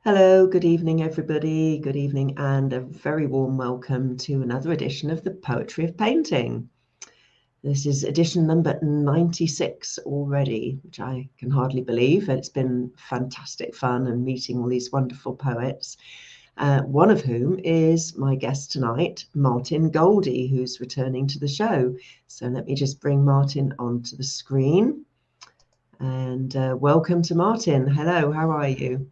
Hello, good evening, everybody. Good evening, and a very warm welcome to another edition of the Poetry of Painting. This is edition number 96 already, which I can hardly believe. It's been fantastic fun and meeting all these wonderful poets, one of whom is my guest tonight, Martin Goldie, who's returning to the show. So let me just bring Martin onto the screen. And welcome to Martin. Hello, how are you?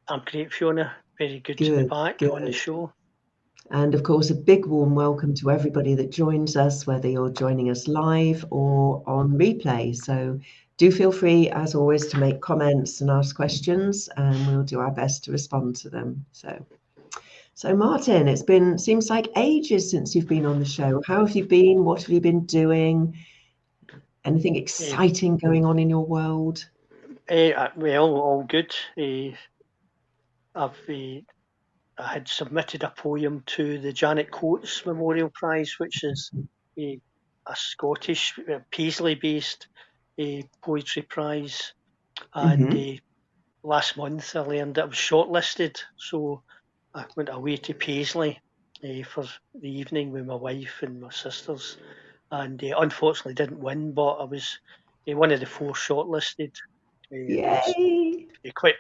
I'm great, Fiona. Very good to be Good, back on the good. show. And of course, a big warm welcome to everybody that joins us, whether you're joining us live or on replay. So do feel free, as always, to make comments and ask questions, and we'll do our best to respond to them. So Martin, seems like ages since you've been on the show. How have you been? What have you been doing? Anything Uh, exciting going on in your world? well, all good. I had submitted a poem to the Janet Coates Memorial Prize, which is a Scottish, Paisley-based poetry prize. And Mm-hmm. last month I learned that I was shortlisted, so I went away to Paisley for the evening with my wife and my sisters, and unfortunately didn't win, but I was one of the four shortlisted. I was Yay!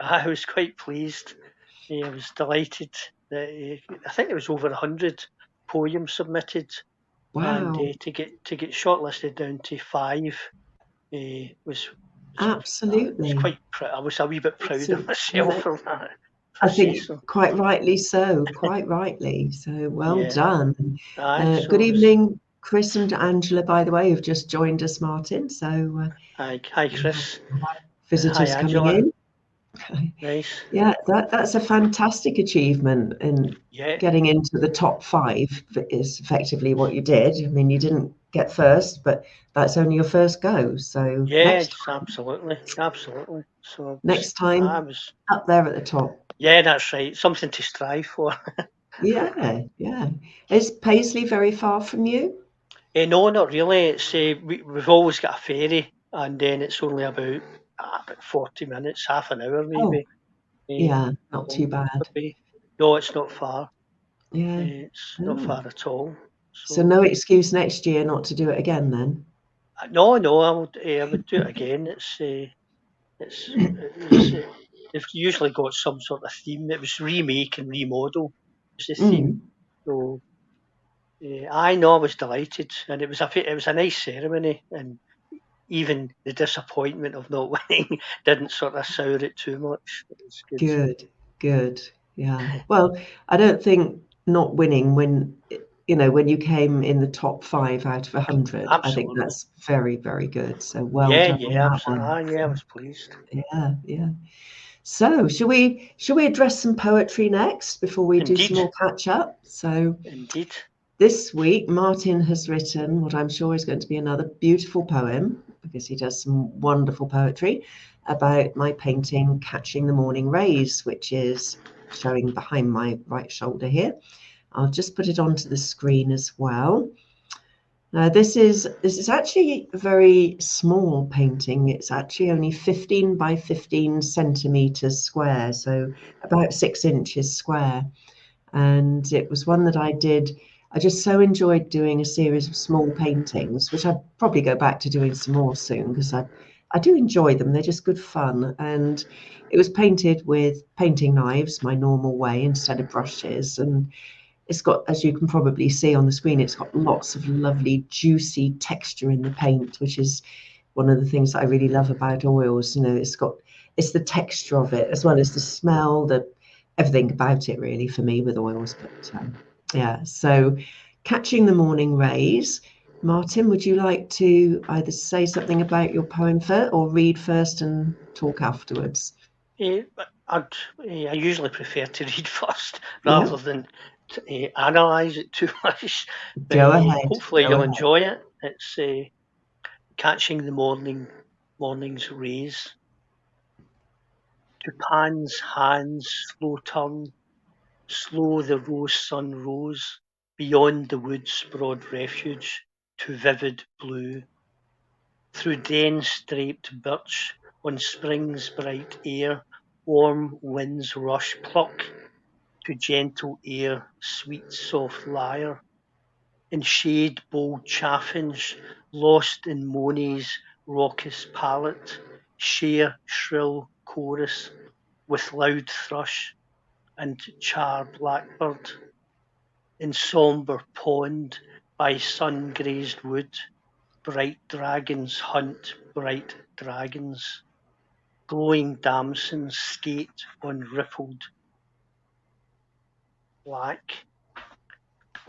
I was quite pleased. I was delighted that I think there was over 100 poems submitted, and Wow, to get shortlisted down to five was was absolutely. quite. I was a wee bit It's proud of an myself for that. If I I say think so. quite rightly so, quite rightly. So well Yeah. done. Aye. Good So it was. evening, Chris and Angela, by the way, who've just joined us, Martin. So Hi, we have Chris. Hi, visitors coming Angela. in. Nice. Yeah, that's a fantastic achievement in Yeah. getting into the top five is effectively what you did. I mean, you didn't get first, but that's only your first go. So Yeah, it's absolutely, absolutely. So next I time was, up there at the top. yeah, that's right. Something to strive for. Yeah, yeah. Is Paisley very far from you? No, not really. It's we've always got a ferry, and then it's only about 40 minutes, half an hour Oh, maybe. yeah, not too Home bad. would be. No, it's not far. Yeah. It's not Oh. far at all. So So no excuse next year not to do it again then. no, no, I would do it again. They've usually got some sort of theme. It was remake and remodel was the theme. Mm. So I know I was delighted, and it was a nice ceremony, and even the disappointment of not winning didn't sort of sour it too much. It was good. Good, good. Yeah. Well, I don't think not winning when you came in the top five out of 100, I think Absolutely. that's very, very good. So well Yeah, done on yeah, that absolutely. one. Ah, yeah, I was pleased. Yeah, yeah. So, shall we address some poetry next before we do some Indeed, more catch up? So, indeed. this week, Martin has written what I'm sure is going to be another beautiful poem, because he does some wonderful poetry, about my painting Catching the Morning Rays, which is showing behind my right shoulder here. I'll just put it onto the screen as well. Now, this is actually a very small painting. It's actually only 15 by 15 centimeters square, so about 6 inches square. And it was one that I did. I just so enjoyed doing a series of small paintings, which I'd probably go back to doing some more soon because I do enjoy them. They're just good fun. And it was painted with painting knives, my normal way, instead of brushes. And it's got, as you can probably see on the screen, it's got lots of lovely, juicy texture in the paint, which is one of the things that I really love about oils. It's the texture of it as well as the smell, everything about it really for me with oils. But yeah, so catching the morning rays. Martin, would you like to either say something about your poem first or read first and talk afterwards? Uh, I usually prefer to read first Yeah, rather than analyse it too much. But go ahead. hopefully Go you'll ahead. enjoy it. It's catching the morning's rays. To Pan's hands slow turn, slow the rose sun rose, beyond the wood's broad refuge, to vivid blue. Through dense draped birch, on spring's bright air, warm winds rush pluck to gentle air, sweet soft lyre. In shade bold chaffinch, lost in Monet's raucous palette, share shrill chorus with loud thrush and char blackbird. In sombre pond by sun-grazed wood, bright dragons hunt bright dragons. Glowing damsons skate on rippled black.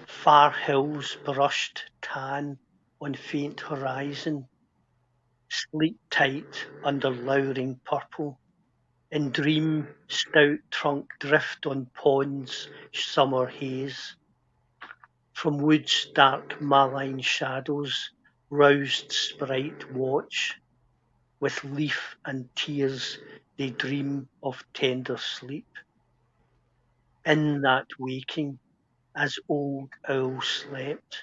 Far hills brushed tan on faint horizon, sleep tight under lowering purple. In dream, stout trunk drift on ponds, summer haze. From woods dark malign shadows, roused sprite watch. With leaf and tears they dream of tender sleep. In that waking, as old owl slept,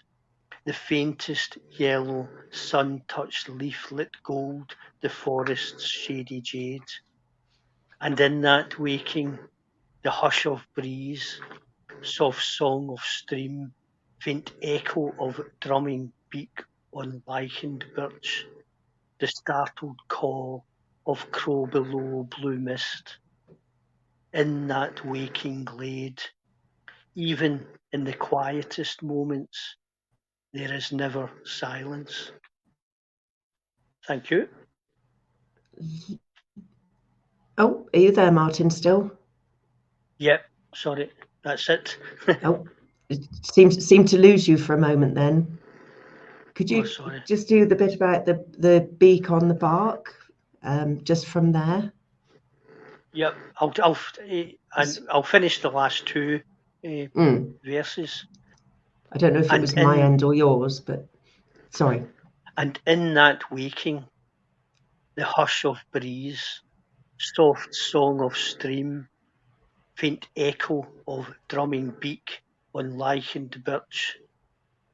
the faintest yellow sun-touched leaflet gold the forest's shady jade. And in that waking, the hush of breeze, soft song of stream, faint echo of drumming beak on lichened birch, the startled call of crow below blue mist. In that waking glade, even in the quietest moments, there is never silence. Thank you. Oh, are you there, Martin, still? Yep, sorry, that's it. Oh, it seemed to lose you for a moment then. Could you just do the bit about the beak on the bark, just from there? Yep, I'll finish the last two verses. I don't know if it was my end or yours, but sorry. And in that waking, the hush of breeze, soft song of stream, faint echo of drumming beak on lichened birch,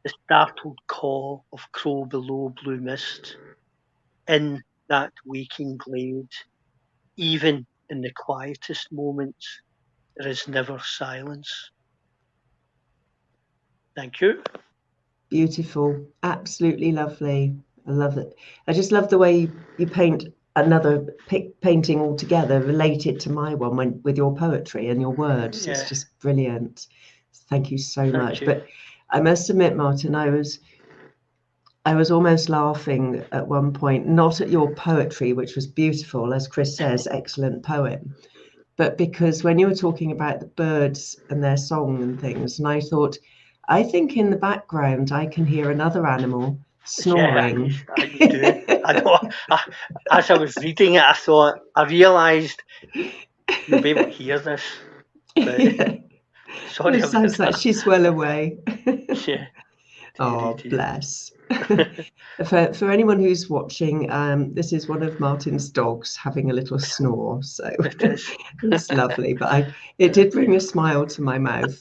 the startled call of crow below blue mist. In that waking glade, even in the quietest moments, there is never silence. Thank you. Beautiful, absolutely lovely. I love it. I just love the way you paint another painting altogether, relate it to my one with your poetry and your words. Yeah. It's just brilliant. Thank you so much. But I must admit, Martin, I was almost laughing at one point, not at your poetry, which was beautiful, as Chris says, excellent poem, but because when you were talking about the birds and their song and things, and I thought, I think in the background I can hear another animal snoring. Yeah, you do. I know. As I was reading it, I realised you'll be able to hear this. But Yeah. Sorry it sounds like she's well away. Yeah. Oh, bless. For anyone who's watching, this is one of Martin's dogs having a little snore, so it's lovely. But it did bring a smile to my mouth,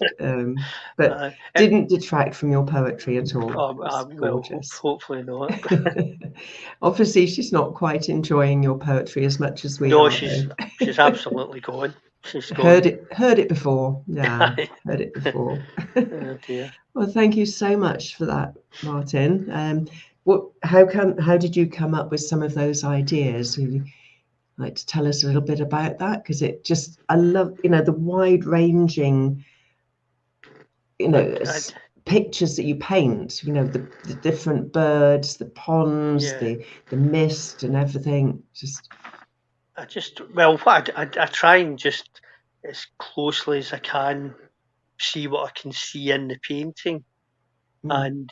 but didn't detract from your poetry at all. Well, hopefully not. Obviously, she's not quite enjoying your poetry as much as we are. No, she's absolutely gone. She's gone. Heard it before. Yeah, heard it before. Oh dear. Well, thank you so much for that, Martin. How did you come up with some of those ideas? Would you like to tell us a little bit about that? Because I love, the wide-ranging, pictures that you paint. The different birds, the ponds, the mist, and everything. I try and just as closely as I can see what I can see in the painting, and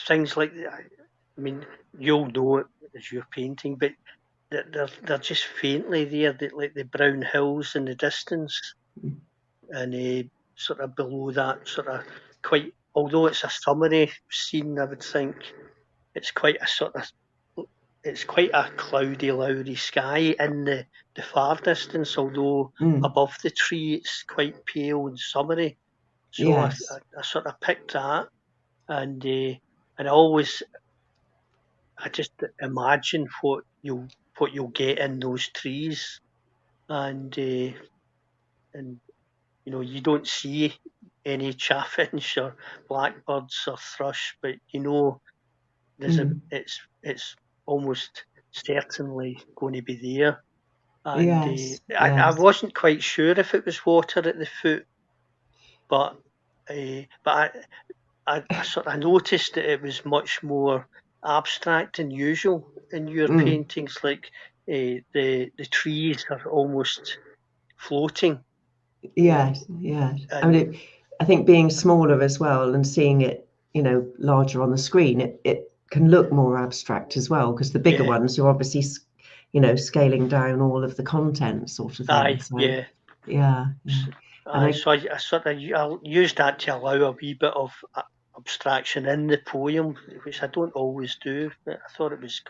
things like that. I mean, you'll know it as you're painting, but they're just faintly there, like the brown hills in the distance, and sort of below that, sort of quite. Although it's a summery scene, I would think it's quite a cloudy, lowery sky in the far distance, although above the tree it's quite pale and summery. So yes. I sort of picked that, and I just imagine what you'll what you'll get in those trees, and you know, you don't see any chaffinch or blackbirds or thrush, but you know there's it's almost certainly going to be there. And Yes, I yes. wasn't quite sure if it was water at the foot, but I sort of noticed that it was much more abstract than usual in your paintings. Like the trees are almost floating. Yes, yes. I And mean, I think being smaller as well and seeing it, you know, larger on the screen, it can look more abstract as well, because the bigger yeah, ones you're obviously, you know, scaling down all of the content sort of thing. aye, So yeah. yeah, yeah. And So I sort of I used that to allow a wee bit of abstraction in the poem, which I don't always do. But I thought it was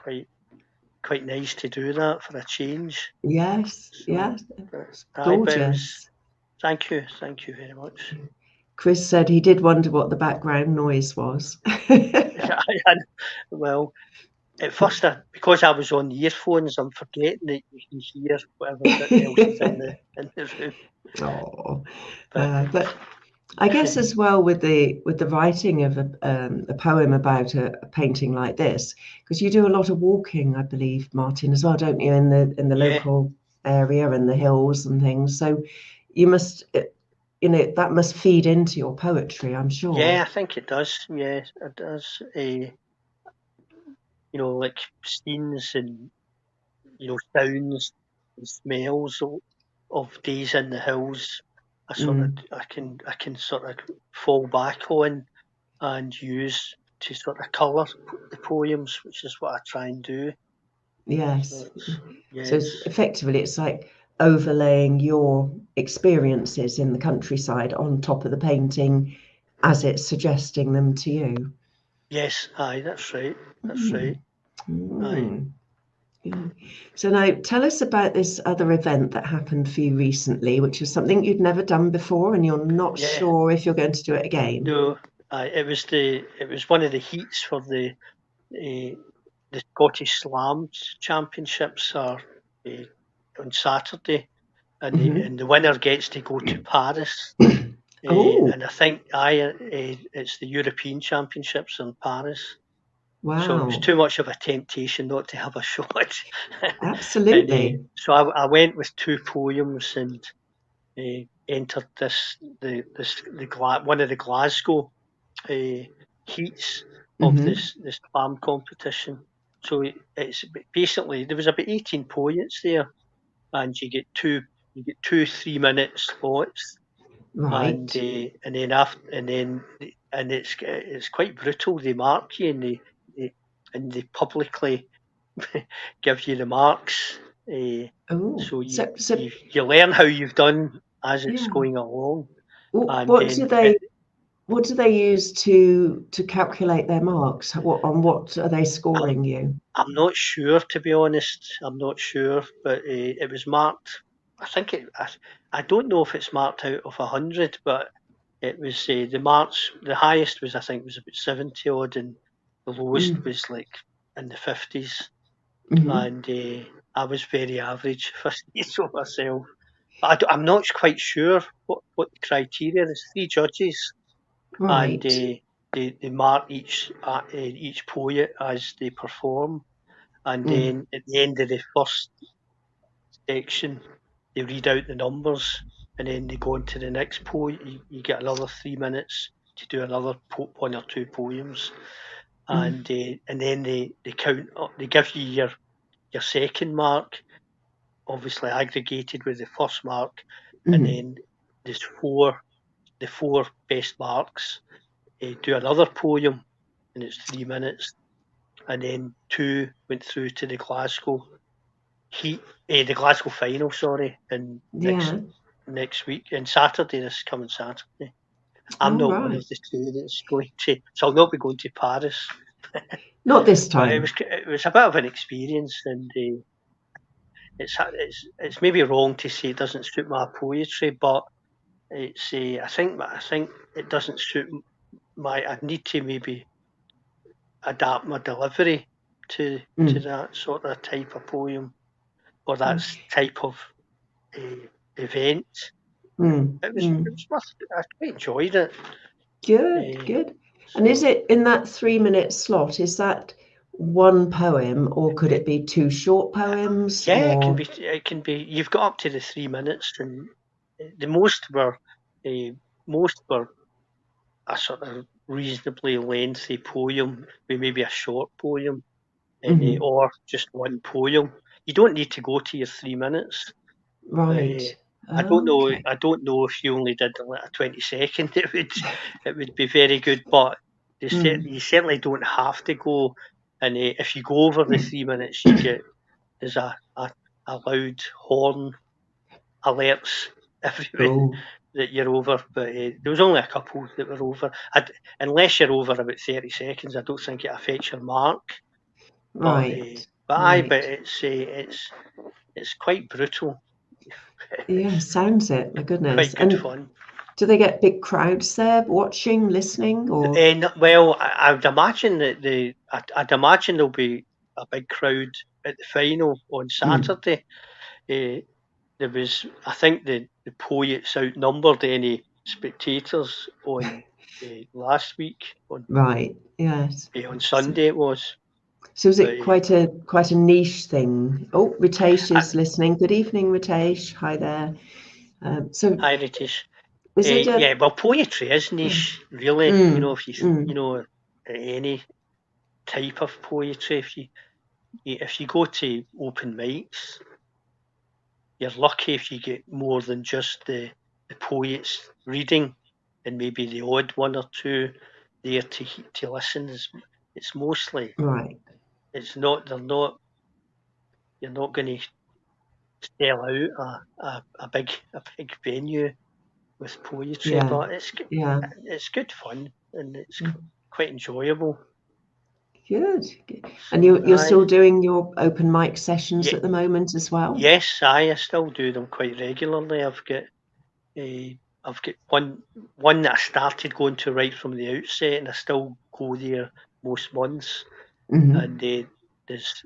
quite nice to do that for a change. yes, So, yes, it's but it was. gorgeous. Thank you very much. Chris said he did wonder what the background noise was. Well, at first, because I was on the earphones, I'm forgetting that you can hear whatever else is in the room. Oh, But but I guess as well with the writing of a poem about a painting like this, because you do a lot of walking, I believe, Martin, as well, don't you, in the yeah, local area and the hills and things. So you must, you know, that must feed into your poetry, I'm sure. I think it does. Yeah, it does. You know, like scenes and sounds and smells of days in the hills. Mm, I can sort of fall back on and use to sort of colour the poems, which is what I try and do. So yes. it's So effectively, it's like overlaying your experiences in the countryside on top of the painting as it's suggesting them to you. yes, aye, that's right, that's Mm. right, aye, Mm. Yeah. So now tell us about this other event that happened for you recently, which is something you'd never done before and you're not yeah, sure if you're going to do it again. no, aye, it was one of the heats for uh, the Scottish Slam Championships are on Saturday, and Hmm. the winner gets to go to Paris. Oh, And I think it's the European Championships in Paris. So it was wow. too much of a temptation not to have a shot. And Absolutely. so I went with two poems and entered one of the Glasgow heats of Hmm. this farm competition. So it's basically there was about 18 poets there, and you get 2 3 minute slots, Right. and then after and it's quite brutal. They mark you and they publicly give you the marks. Oh, So so you learn how you've done as it's yeah. going along, Well, and then what do they use to calculate their marks? On what are they I'm scoring you? I'm not sure, to be honest. I'm not sure, but it was marked. I think I don't know if it's marked out of 100, but it was the marks. The highest was I think was about 70 odd, and the lowest Mm, was like in the 50s. hmm. And I was very average if I say so myself. But I'm not quite sure what the criteria. There's three judges, and Right. they mark each poet as they perform, and Mm, then at the end of the first section, they read out the numbers, and then they go on to the next poet. You get another 3 minutes to do another one or two poems, mm, and then they count up. They give you your second mark, obviously aggregated with the first mark, and mm, then there's the four best marks. Do another poem, and it's 3 minutes, and then two went through to the Glasgow heat, the Glasgow final, sorry, and yeah. next week, and Saturday, this coming Saturday. I'm All not one right. of the two that's going to, so I'll not be going to Paris. Not this But time. it was a bit of an experience, and it's maybe wrong to say it doesn't suit my poetry, but it's I think it doesn't suit my. I need to maybe adapt my delivery to that sort of type of poem or that type of event. It was worth. I quite enjoyed it. Good. And is it in that 3-minute slot? Is that one poem, or could it be 2 short poems? Yeah, or... it can be. You've got up to the 3 minutes, and the most were a sort of reasonably lengthy poem, with maybe a short poem, or just one poem. You don't need to go to your 3 minutes. Right. I don't know. Okay. I don't know if you only did a 20-second. It would be very good, but you certainly don't have to go. And if you go over the 3 minutes, there's a loud horn alerts everyone that you're over. But there was only a couple that were over. Unless you're over about 30 seconds, I don't think it affects your mark. Right. But it's quite brutal. Yeah, sounds it. My goodness. Quite good And fun. do they get big crowds there watching, listening, or? Well, I'd imagine I'd imagine there'll be a big crowd at the final on Saturday. There was, I think, the poets outnumbered any spectators on last week. Right. Yes. On Sunday it was. So is it quite a niche thing? Oh, Ritesh is listening. Good evening, Ritesh. Hi there. Hi, Ritesh. Is it well, poetry is niche, really. If you any type of poetry, if you go to open mics, you're lucky if you get more than just the poets reading, and maybe the odd one or two there to listen. It's mostly right. It's not. You're not going to sell out a big venue with poetry, but it's good fun, and it's quite enjoyable. Good. And you're still doing your open mic sessions at the moment as well? Yes, I still do them quite regularly. I've got one that I started going to right from the outset, and I still go there most months. And there's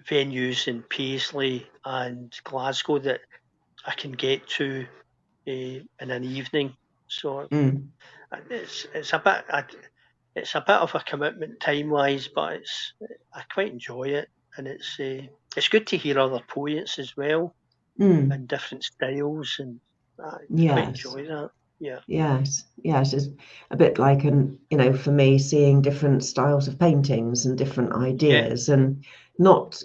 venues in Paisley and Glasgow that I can get to in an evening. So it's a bit of a commitment time wise, but I quite enjoy it, and it's good to hear other poets as well and different styles, and I quite enjoy that. Yeah. Yes. It's a bit like for me, seeing different styles of paintings and different ideas, and not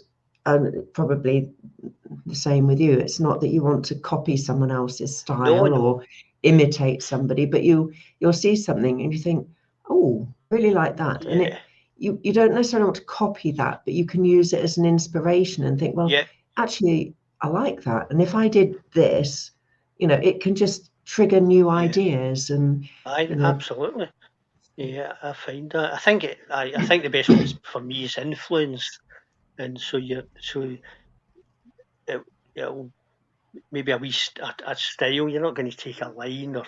probably the same with you. It's not that you want to copy someone else's style or imitate somebody, but you'll see something and you think, oh, really like that, and you don't necessarily want to copy that, but you can use it as an inspiration and think, well, actually, I like that, and if I did this, it can just trigger new ideas. And absolutely. Yeah, I find that. I think the best one for me is influence, and so it'll maybe a style. You're not going to take a line or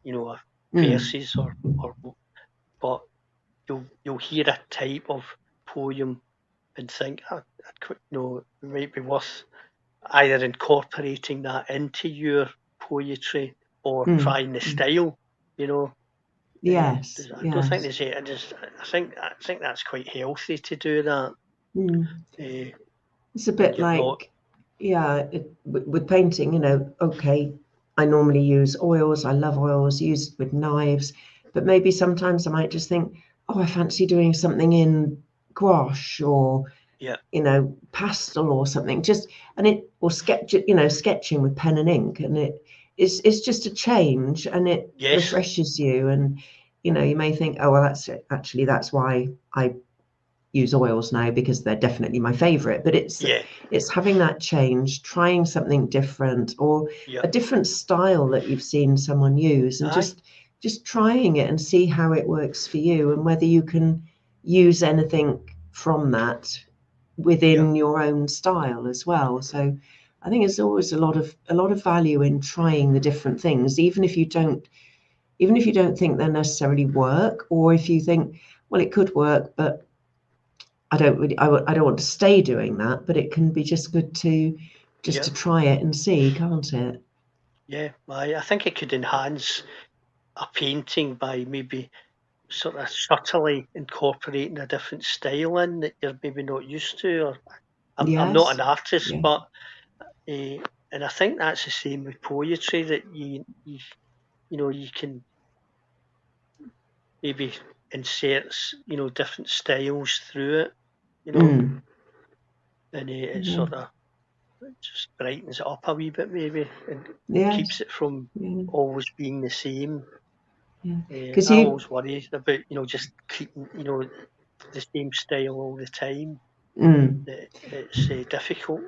a verses or but you'll hear a type of poem and think, it might be worth either incorporating that into your poetry or trying the style. Yes. I don't think there's it. I think that's quite healthy to do that. It's a bit like, with painting, okay, I normally use oils. I love oils used with knives, but maybe sometimes I might just think, oh, I fancy doing something in gouache or, pastel or something, or sketching with pen and ink. And it's just a change, and it refreshes you. And, you may think, oh, well, that's why I use oils now, because they're definitely my favorite. But it's having that change, trying something different, or a different style that you've seen someone use, and just trying it and see how it works for you, and whether you can use anything from that within your own style as well. So I think there's always a lot of value in trying the different things, even if you don't think they necessarily work, or if you think, well, it could work, but I don't want to stay doing that, but it can be just good to try it and see, can't it? Yeah, I think it could enhance a painting by maybe sort of subtly incorporating a different style in that you're maybe not used to. Or I'm not Yes. an artist, Yeah. but and I think that's the same with poetry, that you know, you can maybe insert different styles through it, Mm. and it Yeah. sort of just brightens it up a wee bit maybe, and keeps Yes. it from Yeah. always being the same. Yeah. Because I you. always worry about just keeping the same style all the time. Mm. It's difficult,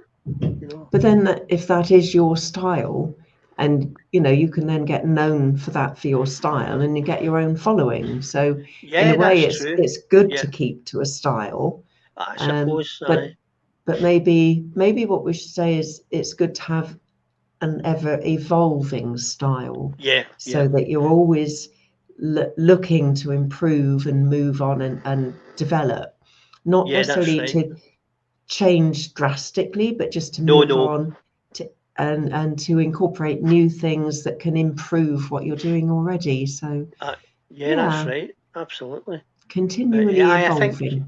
But then, if that is your style, and you can then get known for that for your style, and you get your own following. So, in a Yeah, way, that's it's true. good to Yeah, keep to a style. I suppose. But maybe what we should say is it's good to have an ever evolving style, Yeah, yeah, so that you're always looking to improve and move on and develop, not yeah. That's necessarily right. to change drastically, but just to No, move no. on to and to incorporate new things that can improve what you're doing already. So Uh, yeah, that's yeah, right. Absolutely. But yeah, continually I think evolving.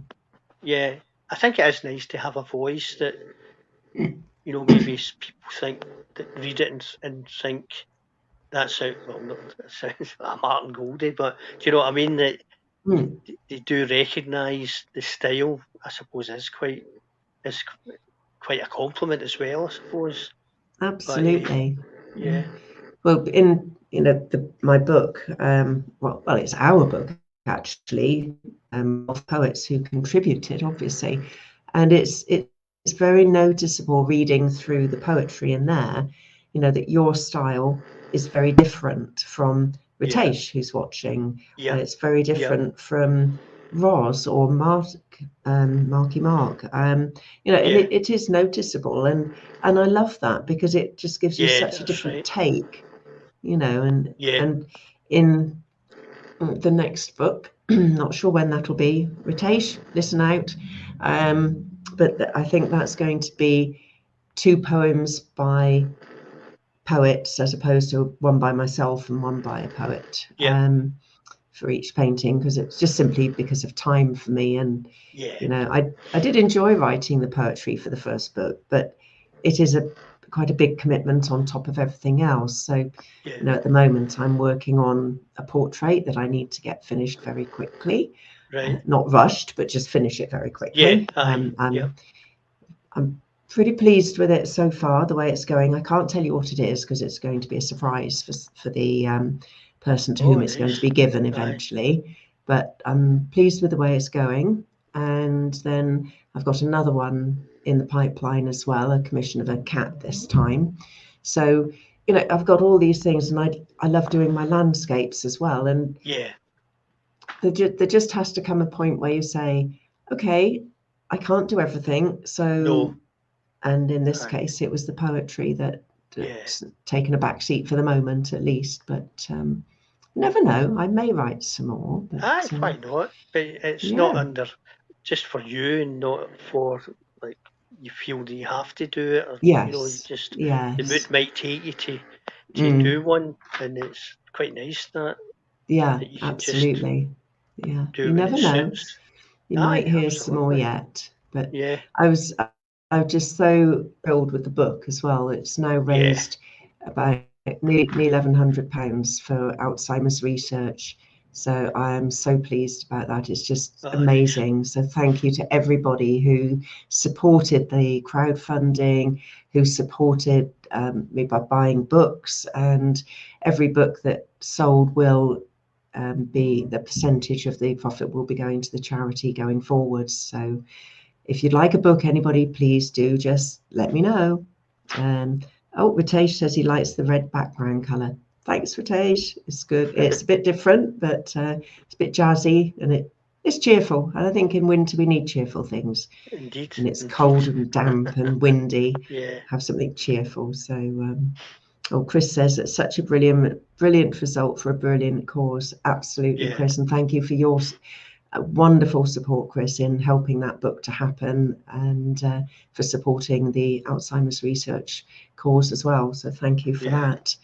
yeah, I think it is nice to have a voice that maybe people think that read it and think that's out. Well, not that sounds like Martin Goldie, but do you know what I mean? That Mm, they do recognise the style. I suppose is quite a compliment as well. I suppose, but absolutely. Yeah. yeah, Well, in my book, well, it's our book actually, of poets who contributed, obviously, and it's very noticeable reading through the poetry in there, that your style is very different from yeah, Ritesh, who's watching, and yeah, it's very yeah, different from Roz or Marky Mark. And yeah, it is noticeable, and I love that because it just gives you yeah. such a That's different right. take, and Yeah, in the next book, not sure when that'll be. Ritesh, listen out. But I think that's going to be two poems by poets as opposed to one by myself and one by a poet, yeah, for each painting, because it's just simply because of time for me. And yeah, I did enjoy writing the poetry for the first book, but it is quite a big commitment on top of everything else. So, yeah. at the moment I'm working on a portrait that I need to get finished very quickly, Right. not rushed, but just finish it very Yeah. quickly. Aye. Yeah. I'm pretty pleased with it so far, the way it's going. I can't tell you what it is because it's going to be a surprise for the person to Oh, whom it's going to nice. be given Aye. eventually. But I'm pleased with the way it's going. And then I've got another one in the pipeline as well, a commission of a cat this time. So, I've got all these things, and I love doing my landscapes as well. And Yeah. there just has to come a point where you say, okay, I can't do everything. No. So, and in this Aye. case, it was the poetry Yeah. that's taken a back seat for the moment, at least. But never know. I may write some more. Aye. But Why not? But it's not yeah, under just for you, and not for like you feel that you have to do it, or you yes, just the yes, mood might take you to do mm, one, and it's quite nice yeah, that you can just absolutely. Yeah, do you it when never it know. suits. You might Aye. hear some more Absolutely. yet. But Yeah. I was I was just so thrilled with the book as well. It's now Yeah. raised about nearly £1,100 for Alzheimer's research. So I am so pleased about that. It's just Oh, nice. amazing. So thank you to everybody who supported the crowdfunding, who supported me by buying books, and every book that sold will be the percentage of the profit will be going to the charity going forwards. So if you'd like a book, anybody, please do just let me know. Ritesh says he likes the red background colour. Thanks, Ritesh. It's good. It's a bit different, but it's a bit jazzy, and it's cheerful. And I think in winter we need cheerful things. Indeed. And it's Indeed. cold and damp and windy. Yeah. Have something cheerful. So, Chris says it's such a brilliant result for a brilliant cause. Absolutely, Yeah. Chris, and thank you for yours. a wonderful support, Chris, in helping that book to happen, and for supporting the Alzheimer's research cause as well. So thank you for that.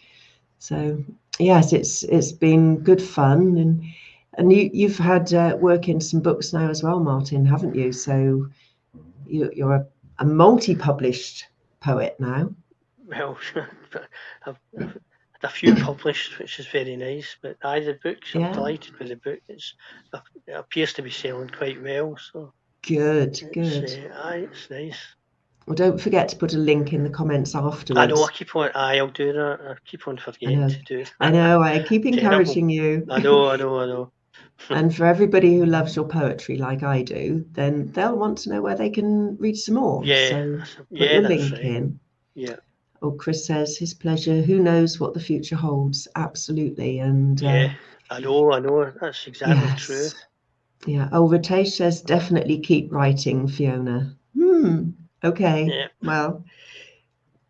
So yes, it's been good fun, and you've had work in some books now as well, Martin, haven't you? So you're a multi-published poet now. Well, I've had a few published, which is very nice. But the books, I'm delighted with the book. It appears to be selling quite well. So good. it's nice. Well, don't forget to put a link in the comments afterwards. I know. I keep on. I'll do that. I keep on forgetting to do that. I know. I keep encouraging you. I know. And for everybody who loves your poetry like I do, then they'll want to know where they can read some more. So put your link in. Yeah. Oh, Chris says his pleasure. Who knows what the future holds? Absolutely. And I know. That's exactly true. Yeah. Oh, Ritesh says definitely keep writing, Fiona. Okay. Yeah. Well,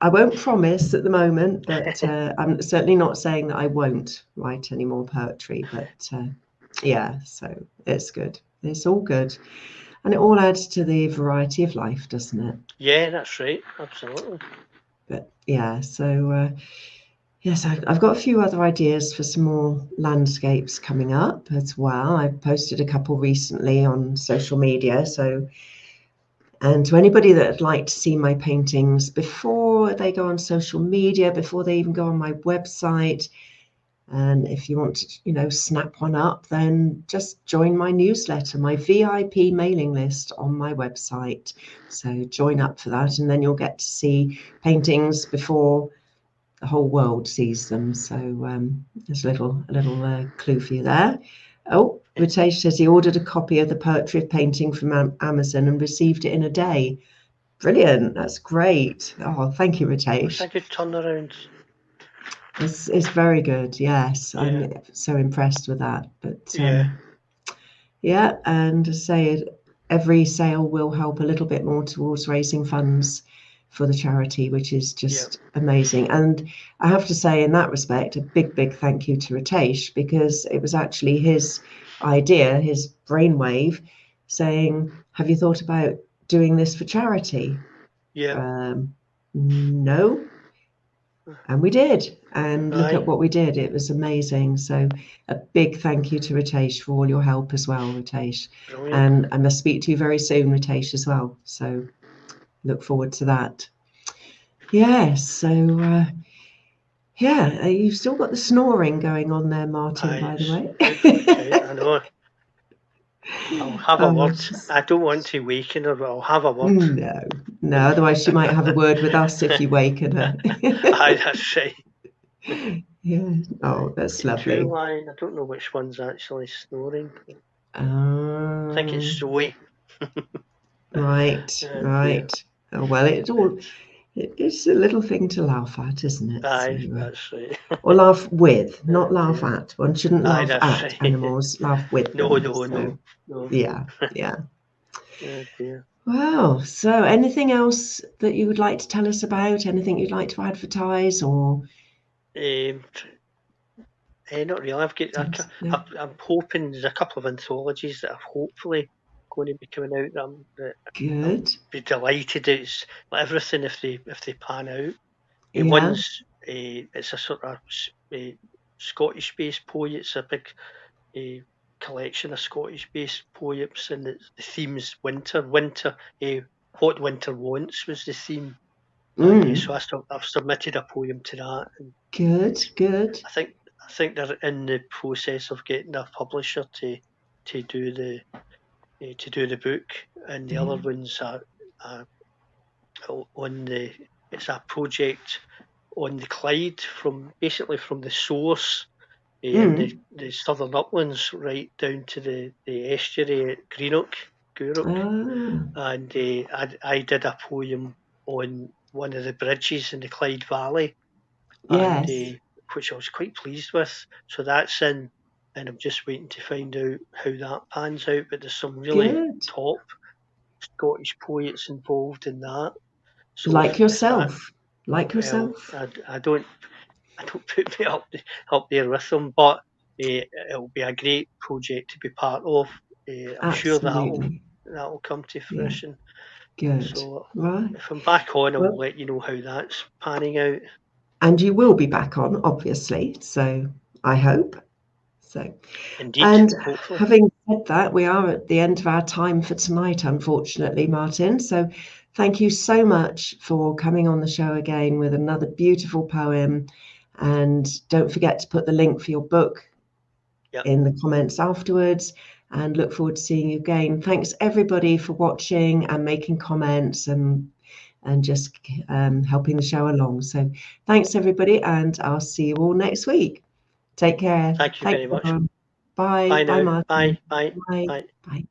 I won't promise at the moment, but I'm certainly not saying that I won't write any more poetry. But so it's good. It's all good. And it all adds to the variety of life, doesn't it? Yeah, that's right. Absolutely. But so yes, I've got a few other ideas for some more landscapes coming up as well. I've posted a couple recently on social media. And to anybody that would like to see my paintings before they go on social media, before they even go on my website, and if you want to, snap one up, then just join my newsletter, my VIP mailing list on my website. So join up for that, and then you'll get to see paintings before the whole world sees them. So there's a little clue for you there. Oh, Ritesh says he ordered a copy of the Poetry of Painting from Amazon and received it in a day. Brilliant. That's great. Oh, thank you, Ritesh. It's a good turnaround. It's very good. Yes, I'm so impressed with that. But and say every sale will help a little bit more towards raising funds for the charity, which is just amazing. And I have to say, in that respect, a big thank you to Ritesh, because it was actually his idea, his brainwave, saying, have you thought about doing this for charity? No. And we did. And look at what we did. It was amazing. So a big thank you to Ritesh for all your help as well, Ritesh. Brilliant. And I must speak to you very soon, Ritesh, as well. So look forward to that. So you've still got the snoring going on there, Martin, by the way. I know. I'll have a word. I don't want to waken her, but I'll have a word. No. Otherwise, she might have a word with us if you waken her. That's right. Yeah. Oh, that's lovely. I don't know which one's actually snoring. I think it's Zoe. Right. Oh, well, it's a little thing to laugh at, isn't it? That's right. Or laugh with, not laugh at. One shouldn't laugh at right. animals, laugh with them. No. Yeah. Oh, dear. Wow. So anything else that you would like to tell us about? Anything you'd like to advertise or? Not really. I'm hoping there's a couple of anthologies that are hopefully going to be coming out. Good. I'll be delighted. It's like everything if they pan out. One's it's a sort of Scottish-based poets, a big collection of Scottish-based poems, and the theme's winter. What winter wants was the theme. So I've submitted a poem to that. And good. I think they're in the process of getting a publisher to do the book, and the other ones are it's a project on the Clyde from the source in the southern uplands right down to the estuary at Greenock, and I did a poem on one of the bridges in the Clyde Valley, and which I was quite pleased with. So that's in, and I'm just waiting to find out how that pans out. But there's some really top Scottish poets involved in that. So like yourself. I don't put me up there with them, but it'll be a great project to be part of. I'm sure Absolutely. that'll come to Yeah. fruition. Good. So Right. if I'm back on, I'll Well, let you know how that's panning out. and you will be back on, obviously. So I hope. So, Indeed, and hopefully. having said that, we are at the end of our time for tonight, unfortunately, Martin. So thank you so much for coming on the show again with another beautiful poem. And don't forget to put the link for your book in the comments afterwards, and look forward to seeing you again. Thanks everybody for watching and making comments and just helping the show along. So thanks everybody, and I'll see you all next week. Take care. Thank you Thanks, very much. everyone. Bye. Bye Bye, now. Martin. Bye. Bye. Bye. Bye. Bye.